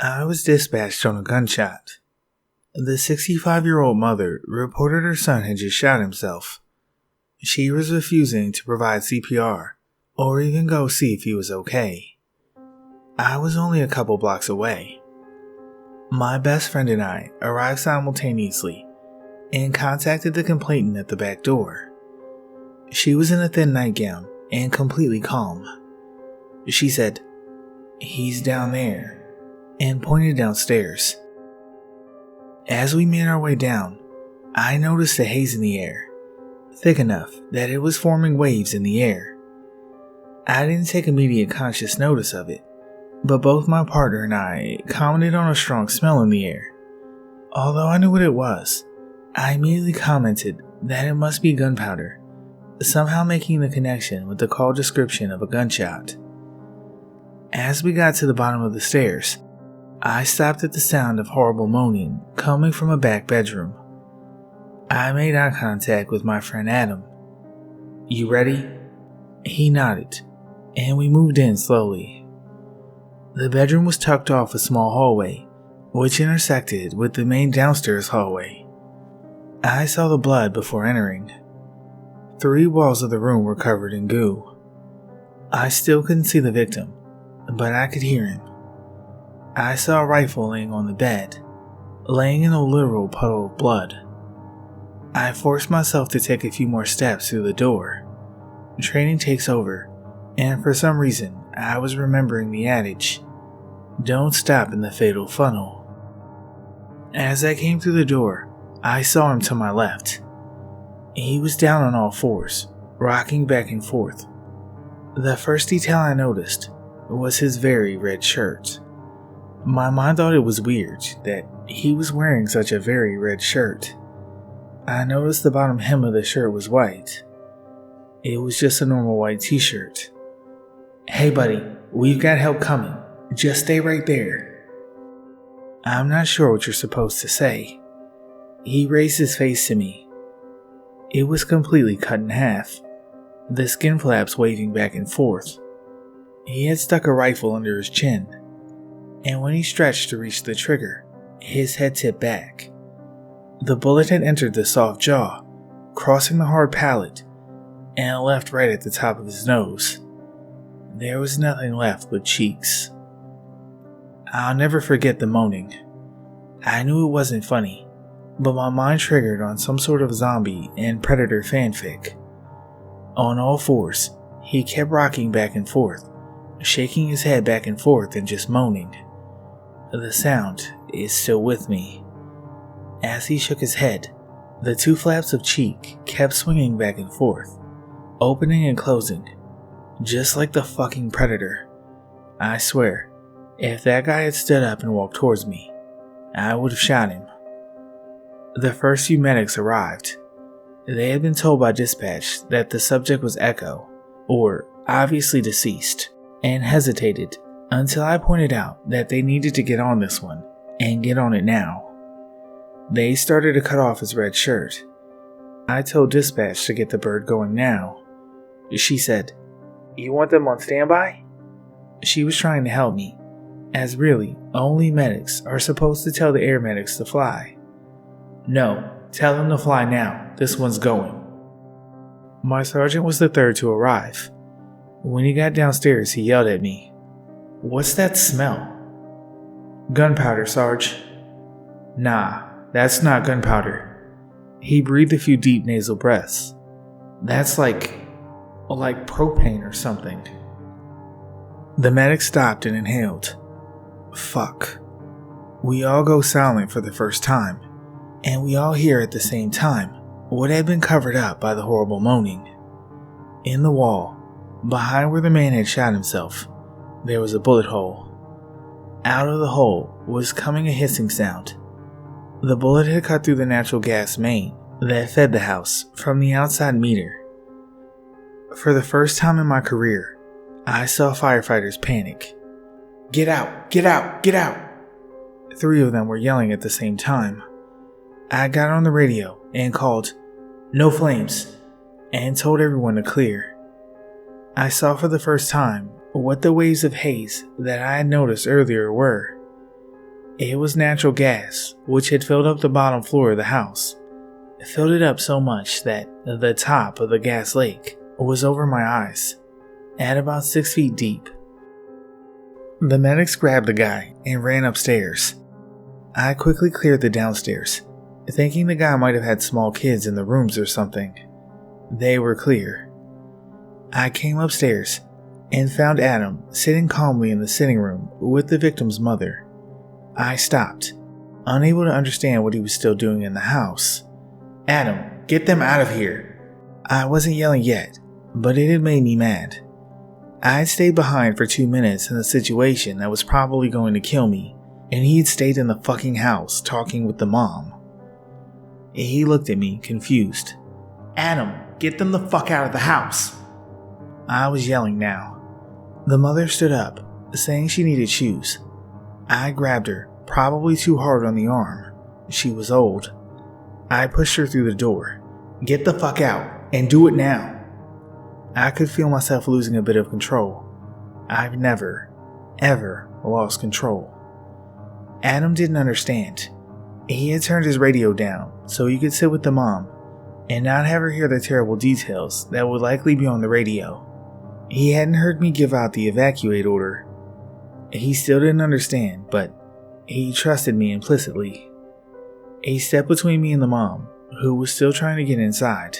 I was dispatched on a gunshot. The 65-year-old mother reported her son had just shot himself. She was refusing to provide CPR or even go see if he was okay. I was only a couple blocks away. My best friend and I arrived simultaneously and contacted the complainant at the back door. She was in a thin nightgown and completely calm. She said, "He's down there," and pointed downstairs. As we made our way down, I noticed a haze in the air, thick enough that it was forming waves in the air. I didn't take immediate conscious notice of it, but both my partner and I commented on a strong smell in the air. Although I knew what it was, I immediately commented that it must be gunpowder, somehow making the connection with the call description of a gunshot. As we got to the bottom of the stairs, I stopped at the sound of horrible moaning coming from a back bedroom. I made eye contact with my friend Adam. "You ready?" He nodded, and we moved in slowly. The bedroom was tucked off a small hallway, which intersected with the main downstairs hallway. I saw the blood before entering. 3 walls of the room were covered in goo. I still couldn't see the victim, but I could hear him. I saw a rifle laying on the bed, laying in a literal puddle of blood. I forced myself to take a few more steps through the door. Training takes over, and for some reason I was remembering the adage, "Don't stop in the fatal funnel." As I came through the door, I saw him to my left. He was down on all fours, rocking back and forth. The first detail I noticed was his very red shirt. My mind thought it was weird that he was wearing such a very red shirt. I noticed the bottom hem of the shirt was white. It was just a normal white t-shirt. "Hey buddy, we've got help coming. Just stay right there." I'm not sure what you're supposed to say. He raised his face to me. It was completely cut in half, the skin flaps waving back and forth. He had stuck a rifle under his chin, and when he stretched to reach the trigger, his head tipped back. The bullet had entered the soft jaw, crossing the hard palate, and left right at the top of his nose. There was nothing left but cheeks. I'll never forget the moaning. I knew it wasn't funny, but my mind triggered on some sort of zombie and predator fanfic. On all fours, he kept rocking back and forth, shaking his head back and forth and just moaning. The sound is still with me. As he shook his head, the 2 flaps of cheek kept swinging back and forth, opening and closing, just like the fucking predator. I swear, if that guy had stood up and walked towards me, I would have shot him. The first few medics arrived. They had been told by dispatch that the subject was Echo, or obviously deceased, and hesitated until I pointed out that they needed to get on this one, and get on it now. They started to cut off his red shirt. I told dispatch to get the bird going now. She said, "You want them on standby?" She was trying to help me, as really, only medics are supposed to tell the air medics to fly. "No, tell them to fly now, this one's going." My sergeant was the third to arrive. When he got downstairs, he yelled at me, "What's that smell?" "Gunpowder, Sarge." "Nah, that's not gunpowder." He breathed a few deep nasal breaths. "That's like propane or something." The medic stopped and inhaled. Fuck. We all go silent for the first time, and we all hear at the same time what had been covered up by the horrible moaning. In the wall, behind where the man had shot himself, there was a bullet hole. Out of the hole was coming a hissing sound. The bullet had cut through the natural gas main that fed the house from the outside meter. For the first time in my career, I saw firefighters panic. "Get out! Get out! Get out!" 3 of them were yelling at the same time. I got on the radio and called, "No flames," and told everyone to clear. I saw for the first time what the waves of haze that I had noticed earlier were. It was natural gas, which had filled up the bottom floor of the house. It filled it up so much that the top of the gas lake was over my eyes, at about 6 feet deep. The medics grabbed the guy and ran upstairs. I quickly cleared the downstairs, thinking the guy might have had small kids in the rooms or something. They were clear. I came upstairs and found Adam sitting calmly in the sitting room with the victim's mother. I stopped, unable to understand what he was still doing in the house. "Adam, get them out of here." I wasn't yelling yet, but it had made me mad. I had stayed behind for 2 minutes in a situation that was probably going to kill me, and he had stayed in the fucking house talking with the mom. He looked at me, confused. "Adam, get them the fuck out of the house." I was yelling now. The mother stood up, saying she needed shoes. I grabbed her, probably too hard on the arm. She was old. I pushed her through the door. "Get the fuck out, and do it now." I could feel myself losing a bit of control. I've never, ever lost control. Adam didn't understand. He had turned his radio down so he could sit with the mom and not have her hear the terrible details that would likely be on the radio. He hadn't heard me give out the evacuate order. He still didn't understand, but he trusted me implicitly. He stepped between me and the mom, who was still trying to get inside.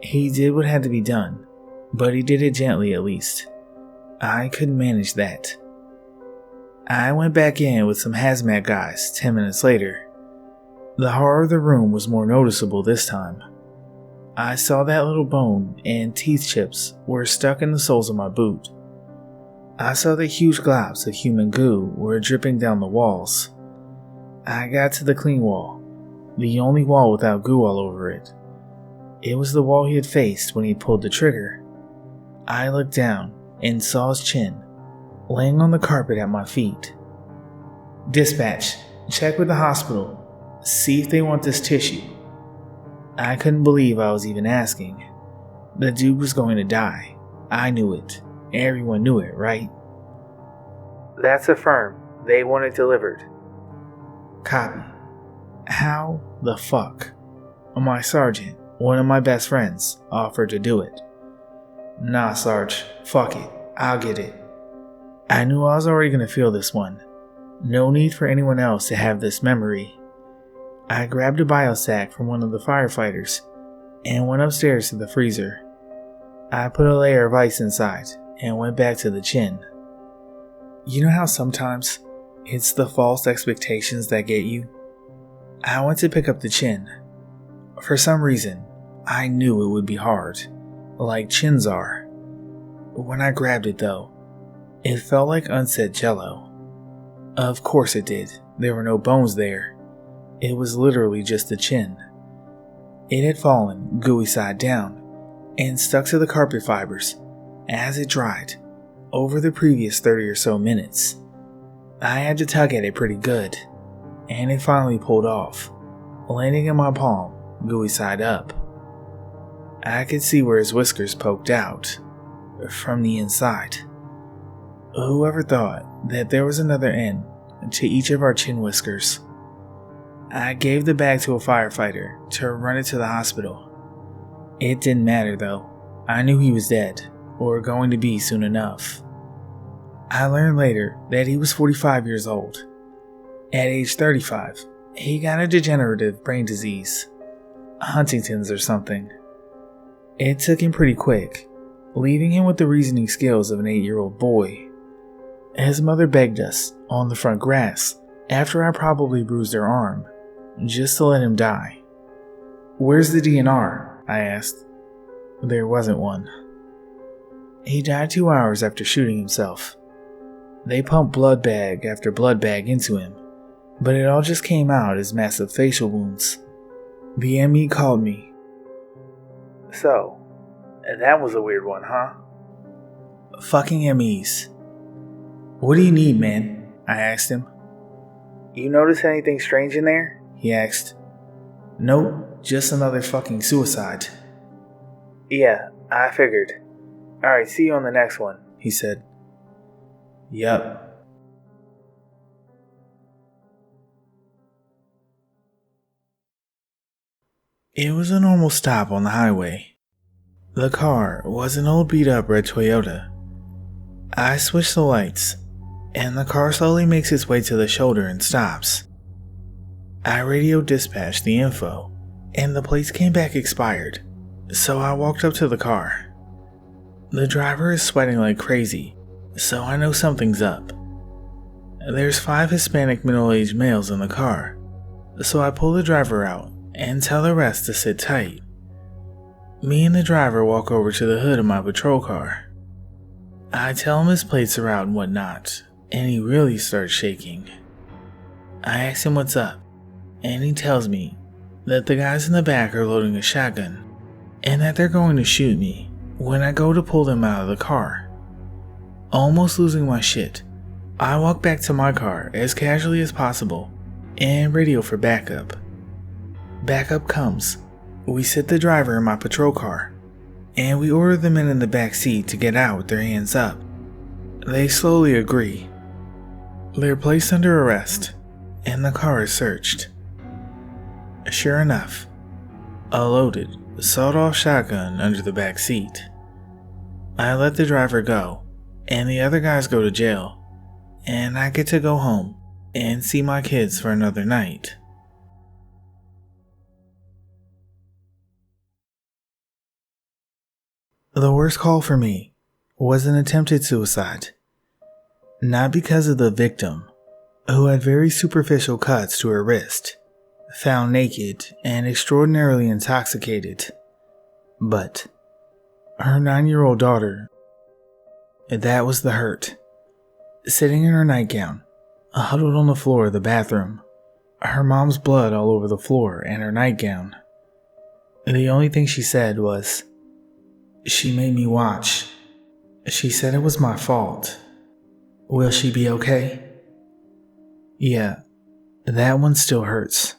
He did what had to be done, but he did it gently at least. I couldn't manage that. I went back in with some hazmat guys 10 minutes later. The horror of the room was more noticeable this time. I saw that little bone and teeth chips were stuck in the soles of my boot. I saw that huge globs of human goo were dripping down the walls. I got to the clean wall, the only wall without goo all over it. It was the wall he had faced when he pulled the trigger. I looked down and saw his chin, laying on the carpet at my feet. "Dispatch, check with the hospital. See if they want this tissue." I couldn't believe I was even asking. The dude was going to die. I knew it. Everyone knew it, right? "That's affirmed. They want it delivered." "Copy." How the fuck? My sergeant, one of my best friends, offered to do it. "Nah, Sarge. Fuck it. I'll get it." I knew I was already going to feel this one. No need for anyone else to have this memory. I grabbed a biosack from one of the firefighters and went upstairs to the freezer. I put a layer of ice inside and went back to the chin. You know how sometimes it's the false expectations that get you? I went to pick up the chin. For some reason, I knew it would be hard, like chins are. When I grabbed it though, it felt like unset jello. Of course it did. There were no bones there. It was literally just the chin. It had fallen gooey side down and stuck to the carpet fibers as it dried over the previous 30 or so minutes. I had to tug at it pretty good, and it finally pulled off, landing in my palm, gooey side up. I could see where his whiskers poked out from the inside. Whoever thought that there was another end to each of our chin whiskers? I gave the bag to a firefighter to run it to the hospital. It didn't matter though. I knew he was dead, or going to be soon enough. I learned later that he was 45 years old. At age 35, he got a degenerative brain disease, Huntington's or something. It took him pretty quick, leaving him with the reasoning skills of an 8-year-old boy. His mother begged us on the front grass after I probably bruised her arm, just to let him die. "Where's the DNR?" I asked. There wasn't one. He died 2 hours after shooting himself. They pumped blood bag after blood bag into him, but it all just came out as massive facial wounds. The ME called me. "So, that was a weird one, huh?" Fucking MEs. "What do you need, man?" I asked him. "You notice anything strange in there?" he asked. "Nope, just another fucking suicide." "Yeah, I figured. Alright, see you on the next one," he said. Yup. It was a normal stop on the highway. The car was an old beat-up red Toyota. I switch the lights, and the car slowly makes its way to the shoulder and stops. I radio dispatched the info, and the plates came back expired, so I walked up to the car. The driver is sweating like crazy, so I know something's up. There's 5 Hispanic middle-aged males in the car, so I pull the driver out and tell the rest to sit tight. Me and the driver walk over to the hood of my patrol car. I tell him his plates are out and whatnot, and he really starts shaking. I ask him what's up, and he tells me that the guys in the back are loading a shotgun, and that they're going to shoot me when I go to pull them out of the car. Almost losing my shit, I walk back to my car as casually as possible and radio for backup. Backup comes. We sit the driver in my patrol car, and we order the men in the back seat to get out with their hands up. They slowly agree. They're placed under arrest, and the car is searched. Sure enough, a loaded, sawed-off shotgun under the back seat. I let the driver go, and the other guys go to jail, and I get to go home and see my kids for another night. The worst call for me was an attempted suicide. Not because of the victim, who had very superficial cuts to her wrist, found naked and extraordinarily intoxicated, but her 9-year-old daughter. That was the hurt. Sitting in her nightgown, huddled on the floor of the bathroom, her mom's blood all over the floor and her nightgown. The only thing she said was, "She made me watch. She said it was my fault. Will she be okay?" Yeah, that one still hurts.